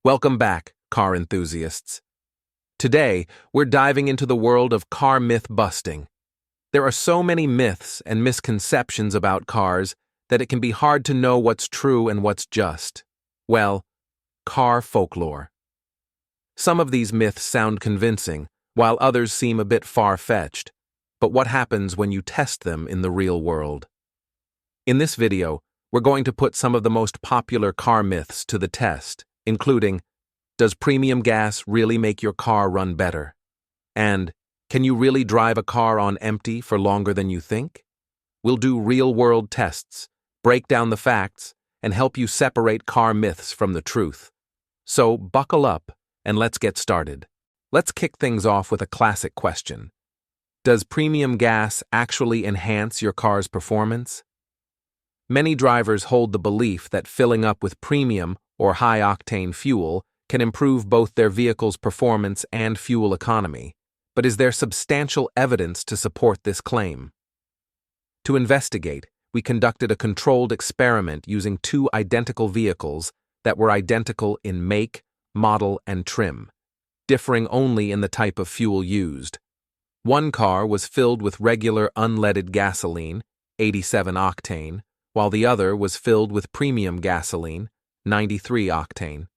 Welcome back, car enthusiasts. Today, we're diving into the world of car myth busting. There are so many myths and misconceptions about cars that it can be hard to know what's true and what's just, well, car folklore. Some of these myths sound convincing, while others seem a bit far-fetched. But what happens when you test them in the real world? In this video, we're going to put some of the most popular car myths to the test, including, does premium gas really make your car run better? And, can you really drive a car on empty for longer than you think? We'll do real-world tests, break down the facts, and help you separate car myths from the truth. So, buckle up, and let's get started. Let's kick things off with a classic question. Does premium gas actually enhance your car's performance? Many drivers hold the belief that filling up with premium or high-octane fuel can improve both their vehicle's performance and fuel economy. But is there substantial evidence to support this claim? To investigate, we conducted a controlled experiment using two identical vehicles that were identical in make, model, and trim, differing only in the type of fuel used. One car was filled with regular unleaded gasoline, 87 octane, while the other was filled with premium gasoline, 93 octane.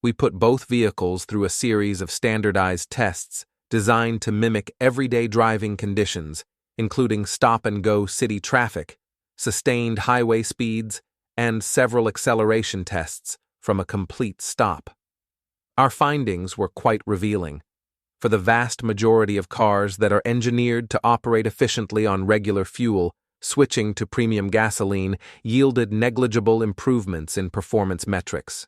We put both vehicles through a series of standardized tests designed to mimic everyday driving conditions, including stop-and-go city traffic, sustained highway speeds, and several acceleration tests from a complete stop. Our findings were quite revealing. For the vast majority of cars that are engineered to operate efficiently on regular fuel, switching to premium gasoline yielded negligible improvements in performance metrics.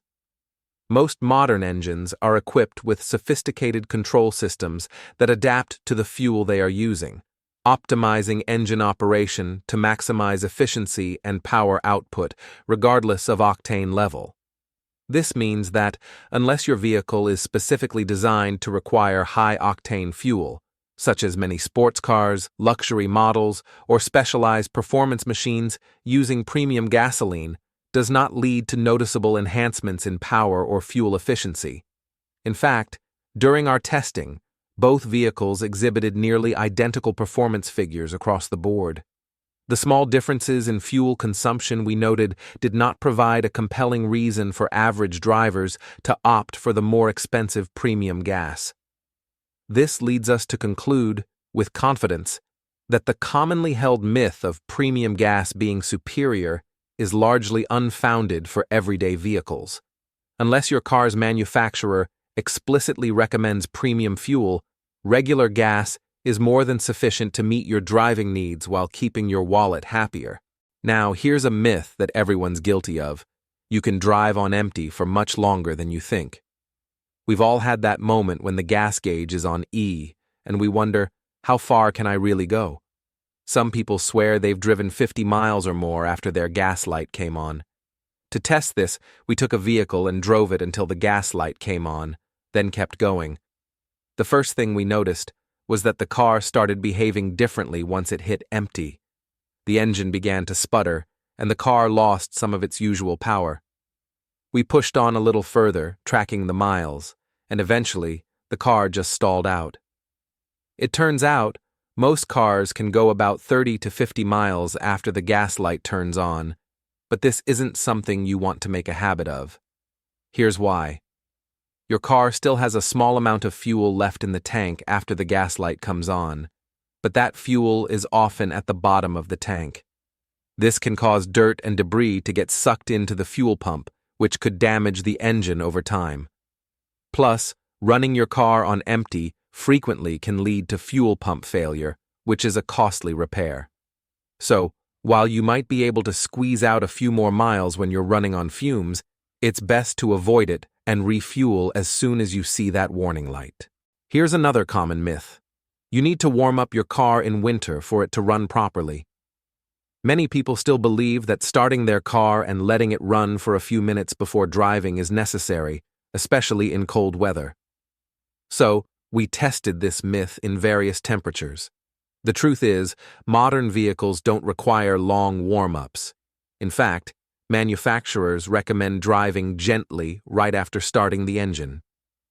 Most modern engines are equipped with sophisticated control systems that adapt to the fuel they are using, optimizing engine operation to maximize efficiency and power output regardless of octane level. This means that, unless your vehicle is specifically designed to require high-octane fuel, such as many sports cars, luxury models, or specialized performance machines using premium gasoline, does not lead to noticeable enhancements in power or fuel efficiency. In fact, during our testing, both vehicles exhibited nearly identical performance figures across the board. The small differences in fuel consumption we noted did not provide a compelling reason for average drivers to opt for the more expensive premium gas. This leads us to conclude, with confidence, that the commonly held myth of premium gas being superior is largely unfounded for everyday vehicles. Unless your car's manufacturer explicitly recommends premium fuel, regular gas is more than sufficient to meet your driving needs while keeping your wallet happier. Now, here's a myth that everyone's guilty of. You can drive on empty for much longer than you think. We've all had that moment when the gas gauge is on E, and we wonder, how far can I really go? Some people swear they've driven 50 miles or more after their gas light came on. To test this, we took a vehicle and drove it until the gas light came on, then kept going. The first thing we noticed was that the car started behaving differently once it hit empty. The engine began to sputter, and the car lost some of its usual power. We pushed on a little further, tracking the miles, and eventually, the car just stalled out. It turns out, most cars can go about 30 to 50 miles after the gas light turns on, but this isn't something you want to make a habit of. Here's why. Your car still has a small amount of fuel left in the tank after the gas light comes on, but that fuel is often at the bottom of the tank. This can cause dirt and debris to get sucked into the fuel pump, which could damage the engine over time. Plus, running your car on empty frequently can lead to fuel pump failure, which is a costly repair. So, while you might be able to squeeze out a few more miles when you're running on fumes, it's best to avoid it and refuel as soon as you see that warning light. Here's another common myth. You need to warm up your car in winter for it to run properly. Many people still believe that starting their car and letting it run for a few minutes before driving is necessary, especially in cold weather. So, we tested this myth in various temperatures. The truth is, modern vehicles don't require long warm-ups. In fact, Manufacturers recommend driving gently right after starting the engine.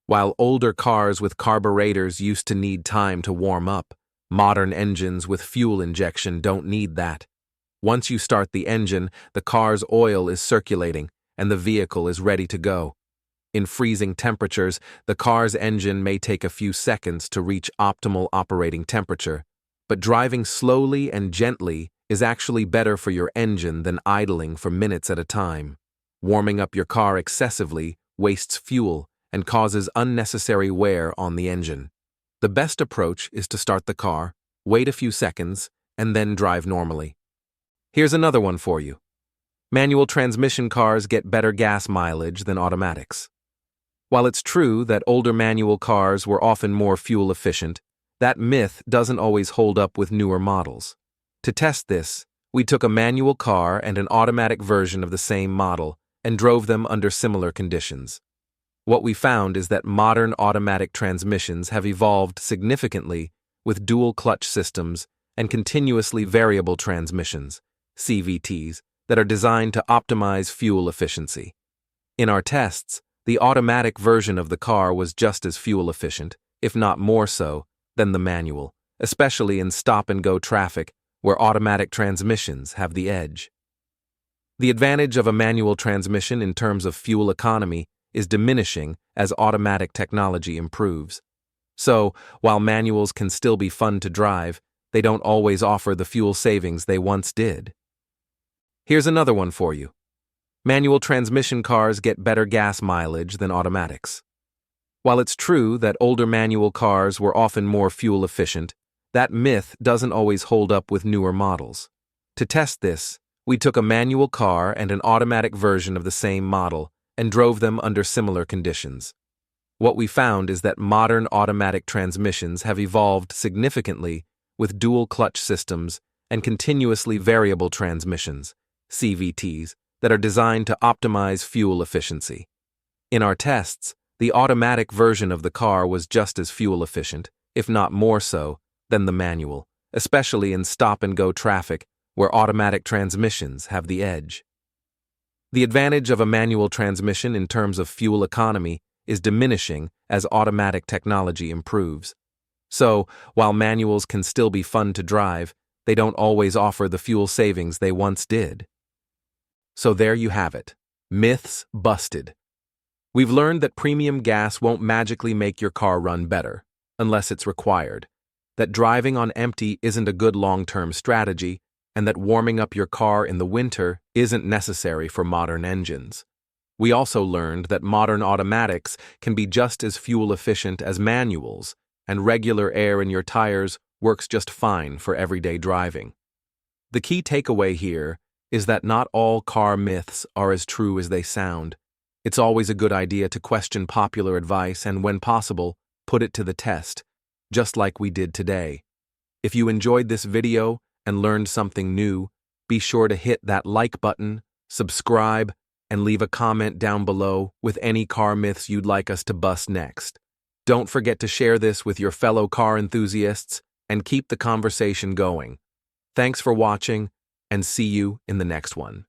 While older cars with carburetors used to need time to warm up, modern engines with fuel injection don't need that. Once you start the engine, the car's oil is circulating and the vehicle is ready to go. In freezing temperatures, the car's engine may take a few seconds to reach optimal operating temperature, but driving slowly and gently is actually better for your engine than idling for minutes at a time. Warming up your car excessively wastes fuel and causes unnecessary wear on the engine. The best approach is to start the car, wait a few seconds, and then drive normally. Here's another one for you. Manual transmission cars get better gas mileage than automatics. While it's true that older manual cars were often more fuel efficient, that myth doesn't always hold up with newer models. To test this, we took a manual car and an automatic version of the same model and drove them under similar conditions. What we found is that modern automatic transmissions have evolved significantly with dual clutch systems and continuously variable transmissions, CVTs, that are designed to optimize fuel efficiency. In our tests, the automatic version of the car was just as fuel efficient, if not more so, than the manual, especially in stop-and-go traffic where automatic transmissions have the edge. The advantage of a manual transmission in terms of fuel economy is diminishing as automatic technology improves. So, while manuals can still be fun to drive, they don't always offer the fuel savings they once did. Here's another one for you. Manual transmission cars get better gas mileage than automatics. While it's true that older manual cars were often more fuel efficient, that myth doesn't always hold up with newer models. To test this, we took a manual car and an automatic version of the same model and drove them under similar conditions. What we found is that modern automatic transmissions have evolved significantly with dual clutch systems and continuously variable transmissions, CVTs, that are designed to optimize fuel efficiency. In our tests, the automatic version of the car was just as fuel efficient, if not more so, than the manual, especially in stop-and-go traffic where automatic transmissions have the edge. The advantage of a manual transmission in terms of fuel economy is diminishing as automatic technology improves. So, while manuals can still be fun to drive, they don't always offer the fuel savings they once did. So there you have it. Myths busted. We've learned that premium gas won't magically make your car run better, unless it's required, that driving on empty isn't a good long-term strategy, and that warming up your car in the winter isn't necessary for modern engines. We also learned that modern automatics can be just as fuel efficient as manuals, and regular air in your tires works just fine for everyday driving. The key takeaway here is that not all car myths are as true as they sound. It's always a good idea to question popular advice and, when possible, put it to the test, just like we did today. If you enjoyed this video and learned something new, be sure to hit that like button, subscribe, and leave a comment down below with any car myths you'd like us to bust next. Don't forget to share this with your fellow car enthusiasts and keep the conversation going. Thanks for watching, and see you in the next one.